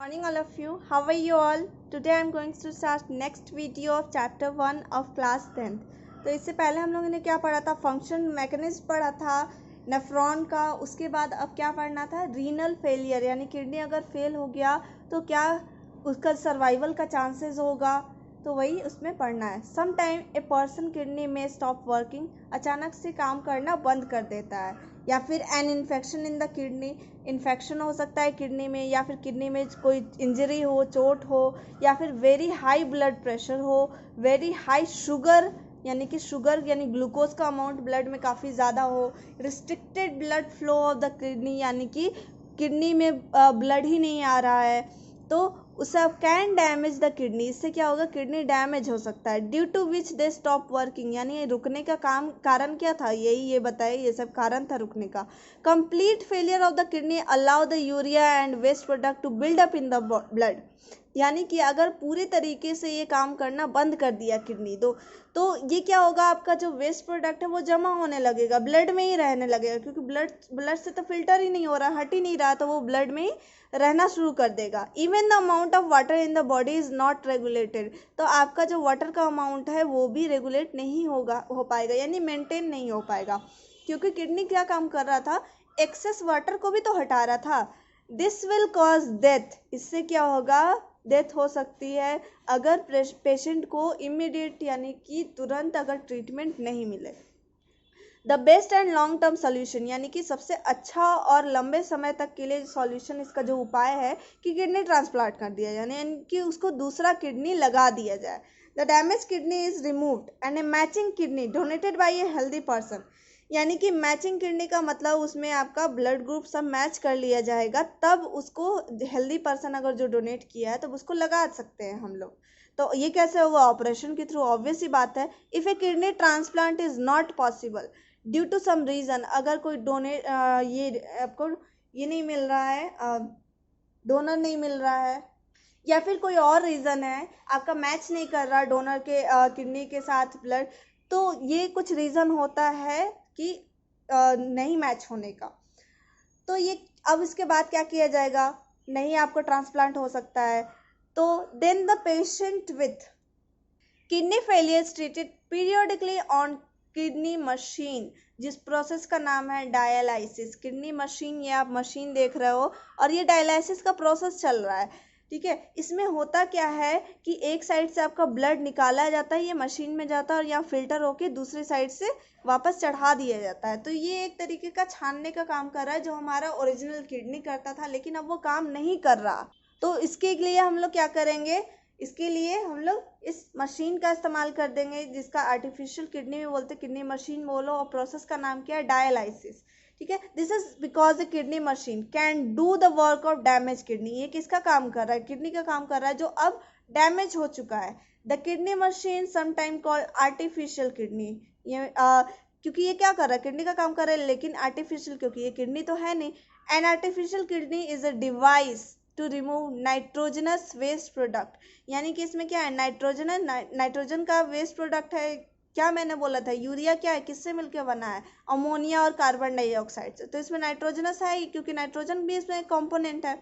Morning all of you. How are you all? Today I am going to start next video of chapter 1 of class 10th. तो इससे पहले हम लोगों ने क्या पढ़ा था? फंक्शन मैकेनिज्म पढ़ा था नेफ्रॉन का. उसके बाद अब क्या पढ़ना था? रीनल फेलियर, यानी किडनी अगर फेल हो गया तो क्या उसका सर्वाइवल का चांसेस होगा, तो वही उसमें पढ़ना है. Some time a person kidney में स्टॉप वर्किंग, अचानक से काम करना बंद कर देता है. या फिर an infection in the kidney, infection हो सकता है किडनी में, या फिर किडनी में कोई इंजरी हो, चोट हो, या फिर वेरी हाई ब्लड प्रेशर हो, वेरी हाई शुगर यानी कि शुगर यानी ग्लूकोज का अमाउंट ब्लड में काफ़ी ज़्यादा हो, restricted blood flow of the kidney यानी कि किडनी में ब्लड ही नहीं आ रहा है, तो उससे कैन डैमेज द किडनी. इससे क्या होगा? किडनी डैमेज हो सकता है. Due to which they stop working, यानी रुकने का कारण क्या था? ये बताए, ये सब कारण था रुकने का. Complete failure of the kidney allow the urea and waste product to build up in the blood, यानी कि अगर पूरे तरीके से ये काम करना बंद कर दिया किडनी तो ये क्या होगा? आपका जो वेस्ट प्रोडक्ट है वो जमा होने लगेगा, ब्लड में ही रहने लगेगा, क्योंकि ब्लड से तो फिल्टर ही नहीं हो रहा, हट ही नहीं रहा, तो वो ब्लड में ही रहना शुरू कर देगा. Even the amount of water in the body is not regulated, तो आपका जो वाटर का अमाउंट है वो भी रेगुलेट नहीं हो पाएगा, यानी मेंटेन नहीं हो पाएगा, क्योंकि किडनी क्या काम कर रहा था? एक्सेस वाटर को भी तो हटा रहा था. दिस विल कॉज डेथ, इससे क्या होगा? डेथ हो सकती है अगर पेशेंट को इमीडिएट यानी कि तुरंत अगर ट्रीटमेंट नहीं मिले. The best and long term solution, यानी कि सबसे अच्छा और लंबे समय तक के लिए सॉल्यूशन, इसका जो उपाय है कि किडनी ट्रांसप्लांट कर दिया जाए, यानी कि उसको दूसरा किडनी लगा दिया जाए. The damage kidney is removed and A matching kidney donated bye a healthy person, यानी कि मैचिंग किडनी का मतलब उसमें आपका ब्लड ग्रुप सब मैच कर लिया जाएगा, तब उसको हेल्दी पर्सन अगर जो डोनेट किया है तब उसको लगा सकते हैं हम लोग. तो ये कैसे होगा? ऑपरेशन के थ्रू. ऑब्वियस ही बात है. If a kidney transplant is not possible due to some reason, अगर कोई ये आपको ये नहीं मिल रहा है, डोनर नहीं मिल रहा है, या फिर कोई और रीज़न है, आपका मैच नहीं कर रहा डोनर के किडनी के साथ ब्लड, तो ये कुछ रीज़न होता है कि नहीं मैच होने का. तो ये अब इसके बाद क्या किया जाएगा? नहीं आपको ट्रांसप्लांट हो सकता है, तो then the patient with kidney failure treated periodically on kidney machine, जिस प्रोसेस का नाम है डायलाइसिस. किडनी मशीन, ये आप मशीन देख रहे हो, और ये डायलाइसिस का प्रोसेस चल रहा है. ठीक है. इसमें होता क्या है कि एक साइड से आपका ब्लड निकाला जाता है, ये मशीन में जाता है, और यहाँ फिल्टर होके दूसरी साइड से वापस चढ़ा दिया जाता है. तो ये एक तरीके का छानने का काम कर रहा है, जो हमारा ओरिजिनल किडनी करता था, लेकिन अब वो काम नहीं कर रहा. तो इसके लिए हम लोग क्या करेंगे? इसके लिए हम लोग इस मशीन का इस्तेमाल कर देंगे, जिसका आर्टिफिशियल किडनी में बोलते, किडनी मशीन बोलो, और प्रोसेस का नाम क्या है? डायलाइसिस. ठीक है. This is because the kidney machine can do the work of damage kidney. ये किसका काम कर रहा है? किडनी का काम कर रहा है, जो अब डैमेज हो चुका है. The kidney machine sometime called artificial kidney. ये क्योंकि ये क्या कर रहा है? किडनी का काम कर रहा है, लेकिन आर्टिफिशियल, क्योंकि ये किडनी तो है नहीं. An artificial kidney is a device to remove nitrogenous waste product, यानी कि इसमें क्या है? नाइट्रोजन का वेस्ट प्रोडक्ट है. क्या मैंने बोला था? यूरिया क्या है? किससे मिलकर बना है? अमोनिया और कार्बन डाइऑक्साइड से. तो इसमें नाइट्रोजनस है ही, क्योंकि नाइट्रोजन भी इसमें एक कंपोनेंट है.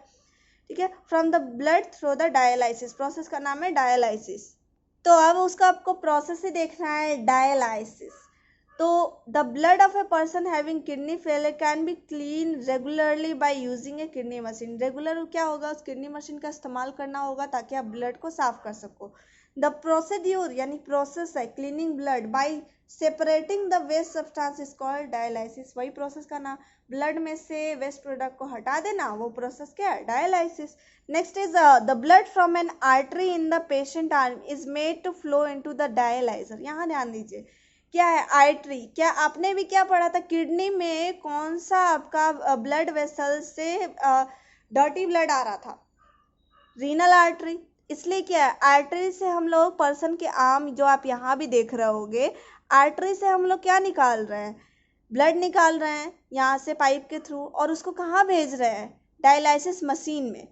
ठीक है. From the blood through the dialysis, process का नाम है डायलाइसिस. तो अब उसका आपको प्रोसेस ही देखना है, डायलाइसिस. तो the blood of a person having kidney failure can be clean regularly by using A kidney machine. Regular क्या होगा? उस किडनी मशीन का इस्तेमाल करना होगा, ताकि आप ब्लड को साफ कर सको. द प्रोसीड्यूर यानी प्रोसेस है cleaning blood by separating the waste substance is called dialysis. वही प्रोसेस का नाम, ब्लड में से वेस्ट प्रोडक्ट को हटा देना, वो प्रोसेस क्या है? Dialysis. Next is the blood from an artery in the patient arm is made to flow into the dialyzer. यहाँ ध्यान दीजिए, क्या है आर्टरी? क्या आपने भी क्या पढ़ा था? किडनी में कौन सा आपका ब्लड वेसल से डर्टी ब्लड आ रहा था? Renal artery. इसलिए क्या है? आर्टरी से हम लोग पर्सन के आर्म, जो आप यहाँ भी देख रहे होगे, आर्टरी से हम लोग क्या निकाल रहे हैं? ब्लड निकाल रहे हैं यहाँ से पाइप के थ्रू, और उसको कहाँ भेज रहे हैं? डायलाइसिस मशीन में.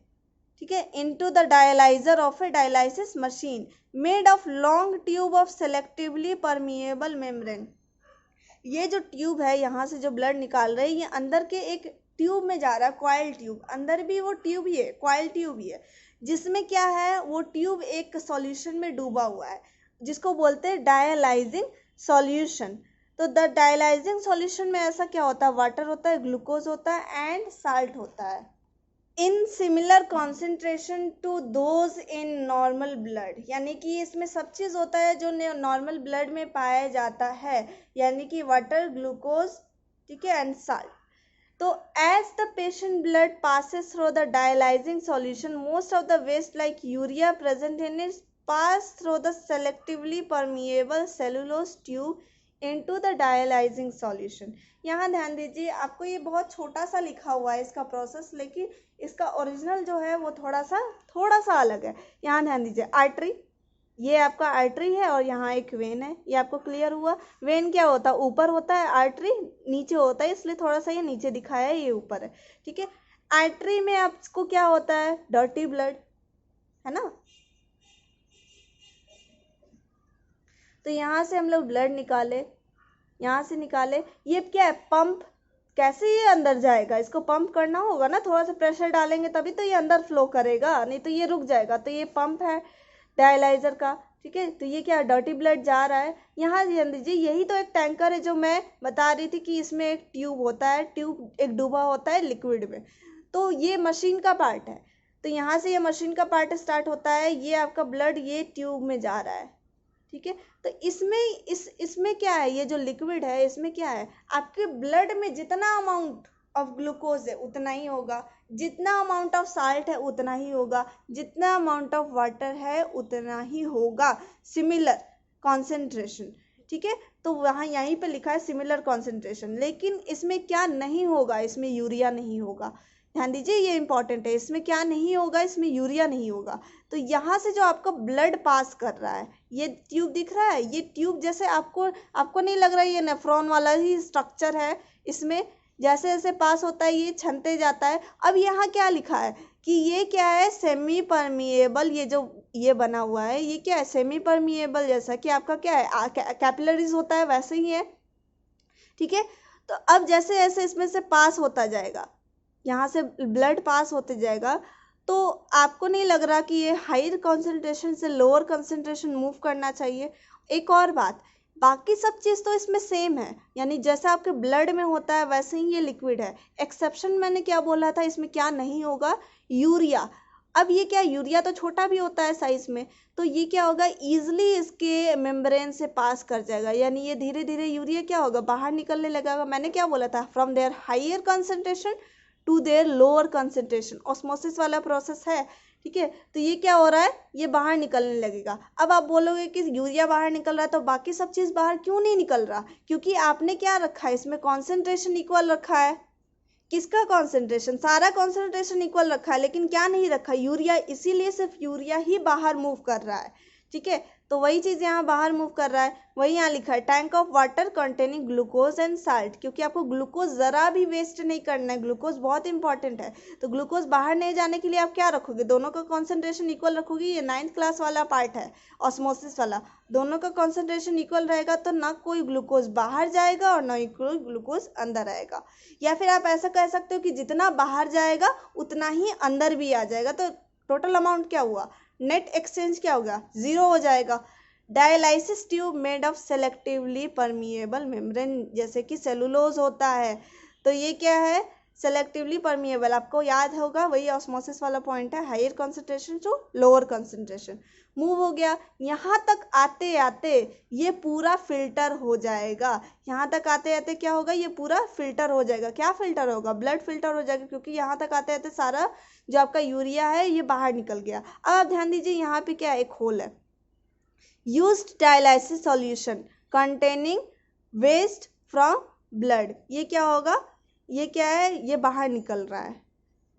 ठीक है. Into the dialyser of A dialysis machine made of long tube of selectively permeable membrane. ये जो ट्यूब है, यहाँ से जो ब्लड निकाल रहे हैं, ये अंदर के एक ट्यूब में जा रहा है, कॉइल ट्यूब, अंदर भी वो ट्यूब ही है, कॉइल ट्यूब ही है, जिसमें क्या है, वो ट्यूब एक सॉल्यूशन में डूबा हुआ है जिसको बोलते हैं डायलाइजिंग सॉल्यूशन। तो द डायलाइजिंग सॉल्यूशन में ऐसा क्या होता है, वाटर होता है, ग्लूकोज होता है एंड साल्ट होता है in similar concentration to those in normal blood. यानी कि इसमें सब चीज़ होता है जो नॉर्मल ब्लड में पाया जाता है, यानी कि वाटर, ग्लूकोज, ठीक है, एंड साल्ट। तो as the patient blood passes through the dialyzing solution, most of the waste like urea present in it pass through the selectively permeable cellulose tube into the dialyzing solution। यहाँ ध्यान दीजिए, आपको ये बहुत छोटा सा लिखा हुआ है इसका प्रोसेस, लेकिन इसका ओरिजिनल जो है वो थोड़ा सा अलग है। यहाँ ध्यान दीजिए, आर्टरी, ये आपका आर्टरी है और यहाँ एक वेन है, ये आपको क्लियर हुआ। वेन क्या होता है, ऊपर होता है, आर्टरी नीचे होता है, इसलिए थोड़ा सा ये नीचे दिखाया है, ये ऊपर है, ठीक है। आर्टरी में आपको क्या होता है, डर्टी ब्लड, है ना। तो यहाँ से हम लोग ब्लड निकाले, यहाँ से निकाले, ये क्या है, पंप, कैसे ये अंदर जाएगा, इसको पंप करना होगा ना, थोड़ा सा प्रेशर डालेंगे तभी तो ये अंदर फ्लो करेगा, नहीं तो ये रुक जाएगा। तो ये पंप है डायलाइजर का, ठीक है। तो ये क्या, डर्टी ब्लड जा रहा है। यहाँ ध्यान दीजिए, यही तो एक टैंकर है जो मैं बता रही थी कि इसमें एक ट्यूब होता है, ट्यूब एक डूबा होता है लिक्विड में। तो ये मशीन का पार्ट है, तो यहाँ से ये मशीन का पार्ट स्टार्ट होता है, ये आपका ब्लड ये ट्यूब में जा रहा है, ठीक है। तो इसमें क्या है, ये जो लिक्विड है इसमें क्या है, आपके ब्लड में जितना अमाउंट ऑफ ग्लूकोज है उतना ही होगा, जितना अमाउंट ऑफ साल्ट है उतना ही होगा, जितना अमाउंट ऑफ वाटर है उतना ही होगा, सिमिलर कॉन्सेंट्रेशन, ठीक है। तो वहाँ यहीं पे लिखा है सिमिलर कॉन्सेंट्रेशन, लेकिन इसमें क्या नहीं होगा, इसमें यूरिया नहीं होगा। ध्यान दीजिए, ये इंपॉर्टेंट है, इसमें क्या नहीं होगा, इसमें यूरिया नहीं होगा। तो यहाँ से जो आपका ब्लड पास कर रहा है, ये ट्यूब दिख रहा है, ये ट्यूब जैसे आपको नहीं लग रहा है ये नेफ्रॉन वाला ही स्ट्रक्चर है, इसमें जैसे जैसे पास होता है ये छनते जाता है। अब यहाँ क्या लिखा है कि ये क्या है, सेमी परमिएबल, ये जो ये बना हुआ है ये क्या है, सेमी परमिएबल, जैसा कि आपका क्या है कैपिलरीज होता है वैसे ही है, ठीक है। तो अब जैसे जैसे इसमें से पास होता जाएगा, यहाँ से ब्लड पास होते जाएगा, तो आपको नहीं लग रहा कि ये हायर कॉन्सेंट्रेशन से लोअर कॉन्सेंट्रेशन मूव करना चाहिए। एक और बात, बाकी सब चीज़ तो इसमें सेम है, यानी जैसा आपके ब्लड में होता है वैसे ही ये लिक्विड है। एक्सेप्शन मैंने क्या बोला था, इसमें क्या नहीं होगा, यूरिया। अब ये क्या, यूरिया तो छोटा भी होता है साइज में, तो ये क्या होगा, ईजिली इसके मेम्ब्रेन से पास कर जाएगा, यानी ये धीरे धीरे यूरिया क्या होगा, बाहर निकलने लगेगा। मैंने क्या बोला था, from their higher concentration to their lower concentration, osmosis वाला प्रोसेस है, ठीक है। तो ये क्या हो रहा है, ये बाहर निकलने लगेगा। अब आप बोलोगे कि यूरिया बाहर निकल रहा है तो बाकी सब चीज़ बाहर क्यों नहीं निकल रहा, क्योंकि आपने क्या रखा है, इसमें कॉन्सेंट्रेशन इक्वल रखा है। किसका कॉन्सेंट्रेशन, सारा कॉन्सेंट्रेशन इक्वल रखा है, लेकिन क्या नहीं रखा, यूरिया, इसीलिए सिर्फ यूरिया ही बाहर मूव कर रहा है, ठीक है। तो वही चीज़ यहाँ बाहर मूव कर रहा है, वही यहाँ लिखा है tank of water containing glucose and salt, क्योंकि आपको ग्लूकोज ज़रा भी वेस्ट नहीं करना है, ग्लूकोज बहुत इंपॉर्टेंट है। तो ग्लूकोज बाहर नहीं जाने के लिए आप क्या रखोगे, दोनों का कॉन्सेंट्रेशन इक्वल रखोगे। ये 9th क्लास वाला पार्ट है, ऑस्मोसिस वाला, दोनों का कॉन्सेंट्रेशन इक्वल रहेगा तो ना कोई ग्लूकोज बाहर जाएगा और ना ही कोई ग्लूकोज अंदर आएगा। या फिर आप ऐसा कह सकते हो कि जितना बाहर जाएगा उतना ही अंदर भी आ जाएगा, तो टोटल अमाउंट क्या हुआ, नेट एक्सचेंज क्या होगा, 0 हो जाएगा। Dialysis tube made of selectively permeable membrane, जैसे कि सेलुलोज होता है, तो ये क्या है, सेलेक्टिवली परमिएबल, आपको याद होगा वही ऑस्मोसिस वाला पॉइंट है, higher concentration to lower concentration move हो गया। यहाँ तक आते आते ये पूरा फिल्टर हो जाएगा, यहाँ तक आते आते क्या होगा, ये पूरा फिल्टर हो जाएगा। क्या फिल्टर होगा, ब्लड फिल्टर हो जाएगा, क्योंकि यहाँ तक आते आते सारा जो आपका यूरिया है ये बाहर निकल गया। अब आप ध्यान दीजिए, यहाँ पे क्या एक होल है, used dialysis solution containing waste from blood, ये क्या होगा, ये क्या है, ये बाहर निकल रहा है,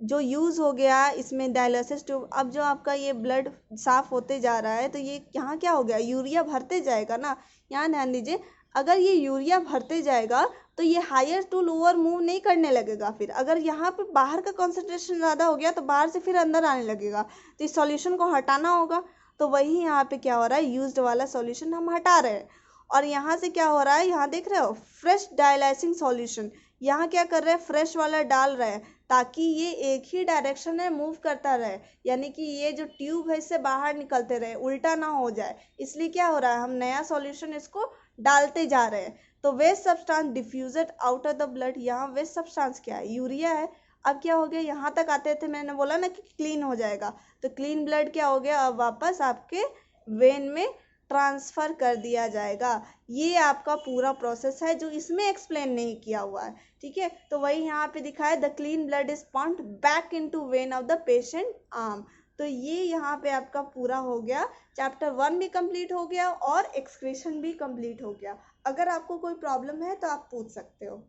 जो यूज़ हो गया इसमें डायलिसिस ट्यूब। अब जो आपका ये ब्लड साफ होते जा रहा है तो ये यहाँ क्या हो गया, यूरिया भरते जाएगा ना। यहाँ ध्यान दीजिए, अगर ये यूरिया भरते जाएगा तो ये हायर टू लोअर मूव नहीं करने लगेगा। फिर अगर यहाँ पे बाहर का कॉन्सेंट्रेशन ज़्यादा हो गया तो बाहर से फिर अंदर आने लगेगा, तो इस सॉल्यूशन को हटाना होगा। तो वही यहाँ पे क्या हो रहा है, यूज्ड वाला सॉल्यूशन हम हटा रहे हैं, और यहाँ से क्या हो रहा है, यहाँ देख रहे हो फ्रेश डायलाइसिंग सॉल्यूशन, यहाँ क्या कर रहे हैं, फ्रेश वाला डाल रहे हैं ताकि ये एक ही डायरेक्शन में मूव करता रहे, यानी कि ये जो ट्यूब है इससे बाहर निकलते रहे, उल्टा ना हो जाए। इसलिए क्या हो रहा है, हम नया सॉल्यूशन इसको डालते जा रहे हैं। तो waste substance diffused out of the blood, यहाँ वेस्ट सब्सटेंस क्या है, यूरिया है। अब क्या हो गया, यहाँ तक आते थे, मैंने बोला ना कि क्लीन हो जाएगा, तो क्लीन ब्लड क्या हो गया, अब वापस आपके वेन में ट्रांसफ़र कर दिया जाएगा। ये आपका पूरा प्रोसेस है जो इसमें एक्सप्लेन नहीं किया हुआ है, ठीक है। तो वही यहाँ पे दिखाया, the clean blood is pumped back into when of the patient arm. तो ये यहाँ पे आपका पूरा हो गया, चैप्टर 1 भी कंप्लीट हो गया और एक्सक्रीशन भी कंप्लीट हो गया। अगर आपको कोई प्रॉब्लम है तो आप पूछ सकते हो।